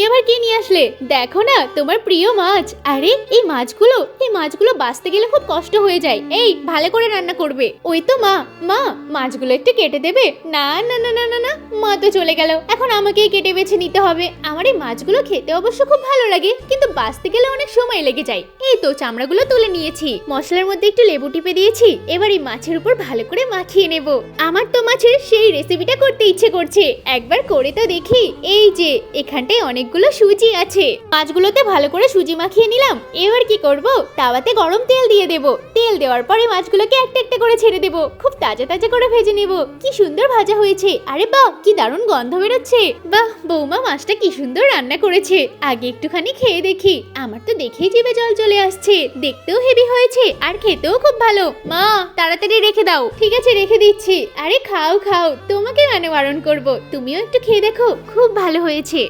আবার কি নিয়ে আসলে? দেখো না, তোমার প্রিয় মাছ। আরে এই মাছগুলো বাছতে গেলে খুব কষ্ট হয়ে যায়। এই ভালো করে রান্না করবে। ওই তো মা, মা মাছগুলো একটু কেটে দেবে? না না না না না না, মা তো চলে গেল, এখন আমাকেই কেটে বেছে নিতে হবে। আমার এই মাছগুলো খেতে অবশ্য খুব ভালো লাগে, কিন্তু বাছতে গেলে অনেক সময় লেগে যায়। এই তো চামড়াগুলো তুলে নিয়েছি, মশলার মধ্যে একটু লেবু টিপে দিয়েছি। এবার এই মাছের উপর ভালো করে মাখিয়ে নেব। আমার তো মাছের সেই রেসিপিটা করতে ইচ্ছে করছে, একবার করে তো দেখি। এই যে এখানটায় অনেকগুলো সুজি আছে, মাছগুলোতে ভালো করে সুজি মাখিয়ে নিলাম। এবার কি করব, তাওয়াতে গরম তেল দিয়ে দেব। তেল দেওয়ার পরে মাছগুলোকে একটা একটা করে ছেড়ে দেব, খুব তাজা তাজা করে ভেজে নেব। কি সুন্দর ভাজা হয়েছে, আরে বাহ কি দারুণ গন্ধ বেরোচ্ছে। বাহ, বৌমা মাছটা কি সুন্দর রান্না করেছে। আগে একটুখানি খেয়ে দেখি, আমার তো দেখেই জিভে জল চলে আসছে। দেখতেও হেভি হয়েছে আর খেতেও খুব ভালো। মা তাড়াতাড়ি রেখে দাও। ঠিক আছে রেখে দিচ্ছি। আরে খাও খাও, তোমাকে মানে বারণ করব, তুমিও একটু খেয়ে দেখো, খুব ভালো হয়েছে।